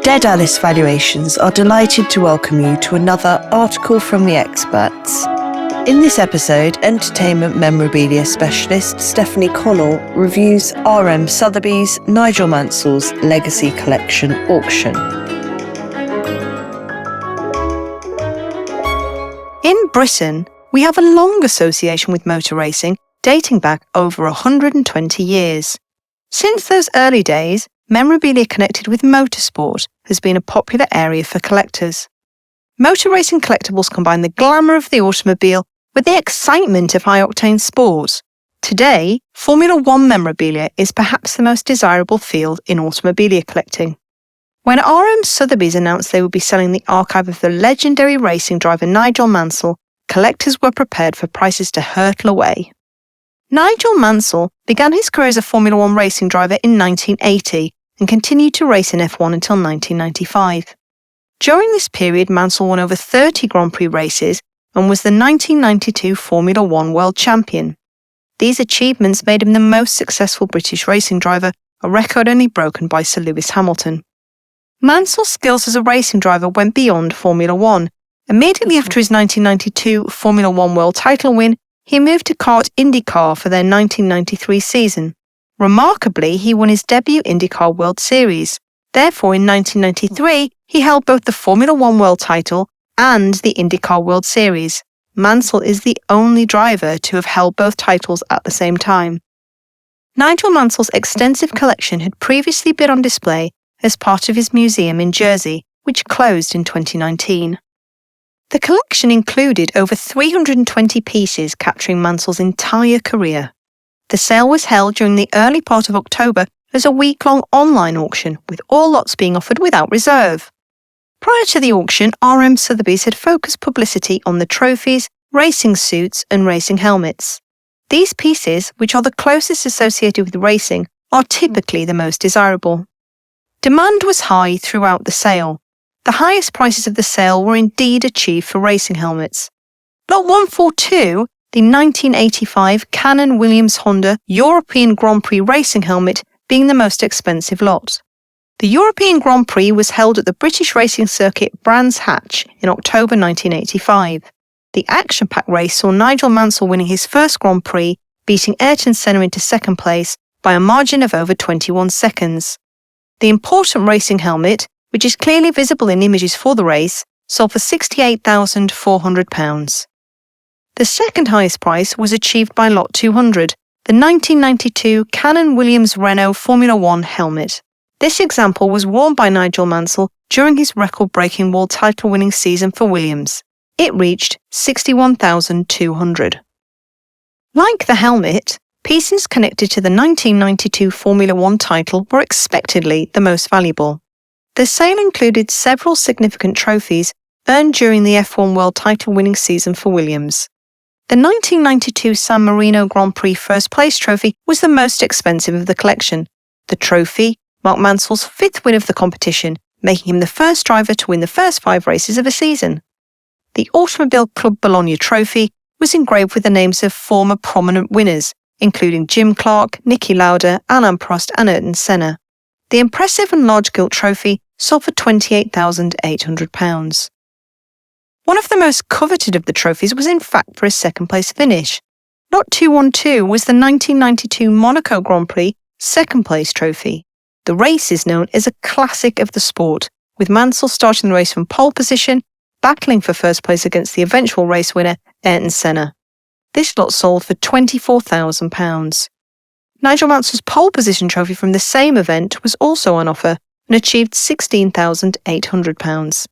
Dead Alice Valuations are delighted to welcome you to another article from the experts. In this episode, entertainment memorabilia specialist Stephanie Connell reviews RM Sotheby's Nigel Mansell's Legacy Collection auction. In Britain, we have a long association with motor racing dating back over 120 years. Since those early days, memorabilia connected with motorsport has been a popular area for collectors. Motor racing collectibles combine the glamour of the automobile with the excitement of high-octane sport. Today, Formula One memorabilia is perhaps the most desirable field in automobilia collecting. When RM Sotheby's announced they would be selling the archive of the legendary racing driver Nigel Mansell, collectors were prepared for prices to hurtle away. Nigel Mansell began his career as a Formula One racing driver in 1980 and continued to race in F1 until 1995. During this period, Mansell won over 30 Grand Prix races and was the 1992 Formula One World Champion. These achievements made him the most successful British racing driver, a record only broken by Sir Lewis Hamilton. Mansell's skills as a racing driver went beyond Formula One. Immediately after his 1992 Formula One World title win, he moved to kart IndyCar for their 1993 season. Remarkably, he won his debut IndyCar World Series. Therefore, in 1993, he held both the Formula One World title and the IndyCar World Series. Mansell is the only driver to have held both titles at the same time. Nigel Mansell's extensive collection had previously been on display as part of his museum in Jersey, which closed in 2019. The collection included over 320 pieces capturing Mansell's entire career. The sale was held during the early part of October as a week-long online auction, with all lots being offered without reserve. Prior to the auction, RM Sotheby's had focused publicity on the trophies, racing suits and racing helmets. These pieces, which are the closest associated with racing, are typically the most desirable. Demand was high throughout the sale. The highest prices of the sale were indeed achieved for racing helmets. Lot 142, the 1985 Canon Williams Honda European Grand Prix racing helmet, being the most expensive lot. The European Grand Prix was held at the British racing circuit Brands Hatch in October 1985. The action-packed race saw Nigel Mansell winning his first Grand Prix, beating Ayrton Senna into second place by a margin of over 21 seconds. The important racing helmet, which is clearly visible in images for the race, sold for £68,400. The second highest price was achieved by Lot 200, the 1992 Canon Williams Renault Formula One helmet. This example was worn by Nigel Mansell during his record-breaking world title-winning season for Williams. It reached £61,200. Like the helmet, pieces connected to the 1992 Formula One title were expectedly the most valuable. The sale included several significant trophies earned during the F1 World title-winning season for Williams. The 1992 San Marino Grand Prix First Place trophy was the most expensive of the collection. The trophy marked Mansell's fifth win of the competition, making him the first driver to win the first 5 races of a season. The Automobile Club Bologna trophy was engraved with the names of former prominent winners, including Jim Clark, Niki Lauda, Alain Prost and Ayrton Senna. The impressive and large gilt trophy sold for £28,800. One of the most coveted of the trophies was in fact for a second-place finish. Lot 212 was the 1992 Monaco Grand Prix second-place trophy. The race is known as a classic of the sport, with Mansell starting the race from pole position, battling for first place against the eventual race winner, Ayrton Senna. This lot sold for £24,000. Nigel Mansell's pole position trophy from the same event was also on offer and achieved £16,800.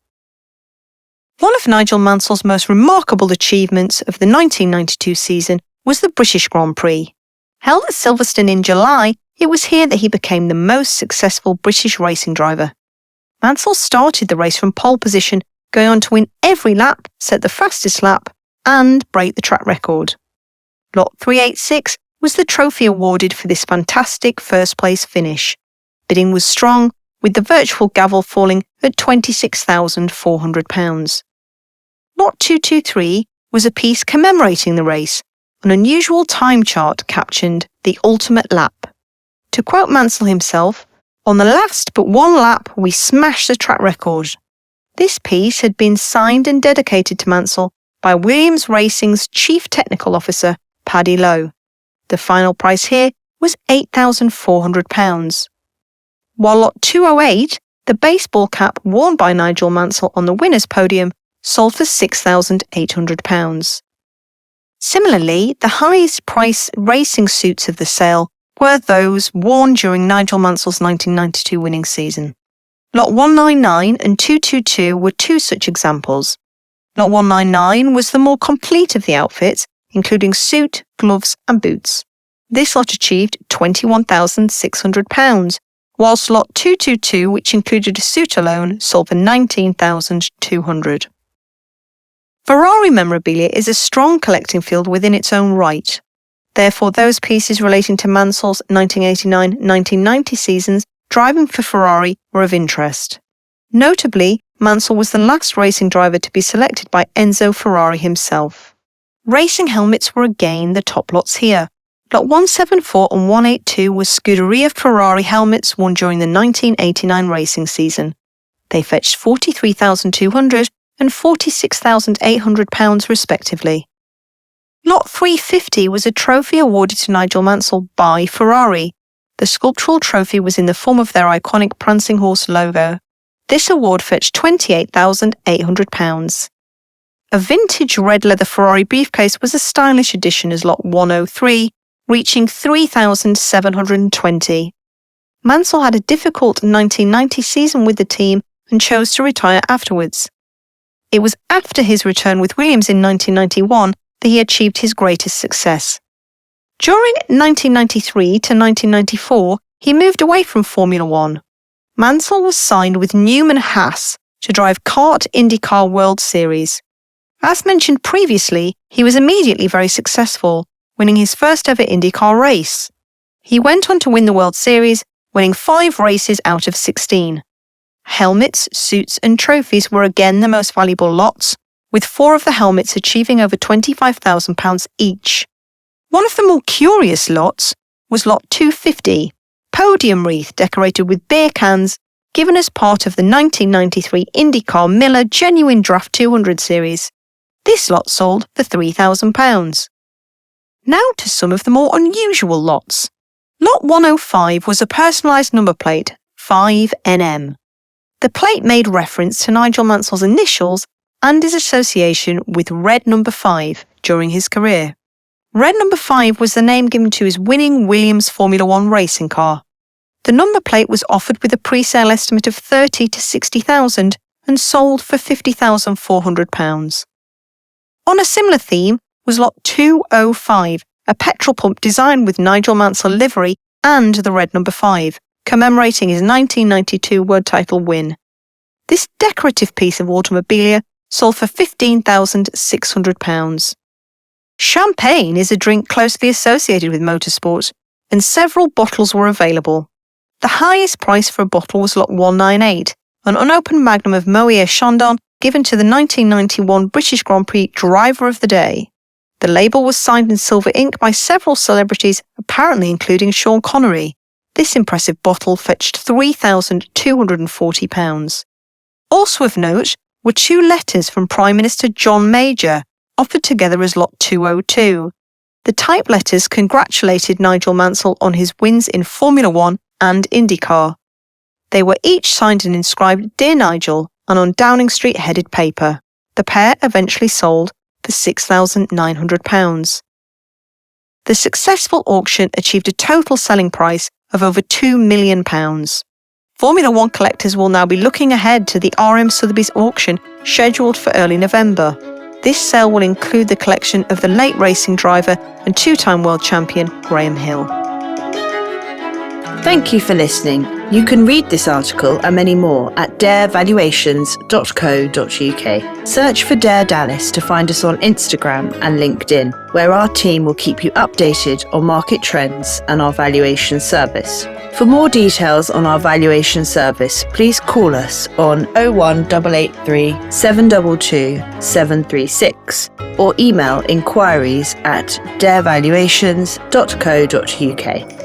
One of Nigel Mansell's most remarkable achievements of the 1992 season was the British Grand Prix. Held at Silverstone in July, it was here that he became the most successful British racing driver. Mansell started the race from pole position, going on to win every lap, set the fastest lap, and break the track record. Lot 386 was the trophy awarded for this fantastic first-place finish. Bidding was strong, with the virtual gavel falling at £26,400. Lot 223 was a piece commemorating the race. An unusual time chart captioned the ultimate lap. To quote Mansell himself, On the last but one lap, we smashed the track record. This piece had been signed and dedicated to Mansell by Williams Racing's Chief Technical Officer, Paddy Lowe. The final price here was £8,400. While lot 208, the baseball cap worn by Nigel Mansell on the winner's podium, sold for £6,800. Similarly, the highest price racing suits of the sale were those worn during Nigel Mansell's 1992 winning season. Lot 199 and 222 were two such examples. Lot 199 was the more complete of the outfits, including suit, gloves and boots. This lot achieved £21,600, whilst lot 222, which included a suit alone, sold for £19,200. Ferrari memorabilia is a strong collecting field within its own right. Therefore, those pieces relating to Mansell's 1989-1990 seasons driving for Ferrari were of interest. Notably, Mansell was the last racing driver to be selected by Enzo Ferrari himself. Racing helmets were again the top lots here. Lot 174 and 182 were Scuderia Ferrari helmets worn during the 1989 racing season. They fetched £43,200 and £46,800 respectively. Lot 350 was a trophy awarded to Nigel Mansell by Ferrari. The sculptural trophy was in the form of their iconic prancing horse logo. This award fetched £28,800. A vintage red leather Ferrari briefcase was a stylish addition as lot 103, reaching £3,720. Mansell had a difficult 1990 season with the team and chose to retire afterwards. It was after his return with Williams in 1991 that he achieved his greatest success. During 1993 to 1994, he moved away from Formula One. Mansell was signed with Newman Haas to drive kart IndyCar World Series. As mentioned previously, he was immediately very successful, winning his first ever IndyCar race. He went on to win the World Series, winning 5 races out of 16. Helmets, suits and trophies were again the most valuable lots, with 4 of the helmets achieving over £25,000 each. One of the more curious lots was lot 250, podium wreath decorated with beer cans, given as part of the 1993 IndyCar Miller Genuine Draft 200 series. This lot sold for £3,000. Now to some of the more unusual lots. Lot 105 was a personalised number plate, 5NM. The plate made reference to Nigel Mansell's initials and his association with Red Number 5 during his career. Red Number 5 was the name given to his winning Williams Formula One racing car. The number plate was offered with a pre-sale estimate of £30,000 to £60,000 and sold for £50,400. On a similar theme was lot 205, a petrol pump designed with Nigel Mansell livery and the Red Number 5, commemorating his 1992 world title win. This decorative piece of automobilia sold for £15,600. Champagne is a drink closely associated with motorsport, and several bottles were available. The highest price for a bottle was lot 198, an unopened magnum of Moët Chandon given to the 1991 British Grand Prix Driver of the Day. The label was signed in silver ink by several celebrities, apparently including Sean Connery. This impressive bottle fetched £3,240. Also of note were 2 letters from Prime Minister John Major, offered together as lot 202. The type letters congratulated Nigel Mansell on his wins in Formula One and IndyCar. They were each signed and inscribed Dear Nigel and on Downing Street headed paper. The pair eventually sold for £6,900. The successful auction achieved a total selling price of over £2 million. Formula One collectors will now be looking ahead to the RM Sotheby's auction scheduled for early November. This sale will include the collection of the late racing driver and 2-time world champion Graham Hill. Thank you for listening. You can read this article and many more at darevaluations.co.uk. Search for Dare Dallas to find us on Instagram and LinkedIn, where our team will keep you updated on market trends and our valuation service. For more details on our valuation service, please call us on 01883 722 736 or email inquiries@darevaluations.co.uk.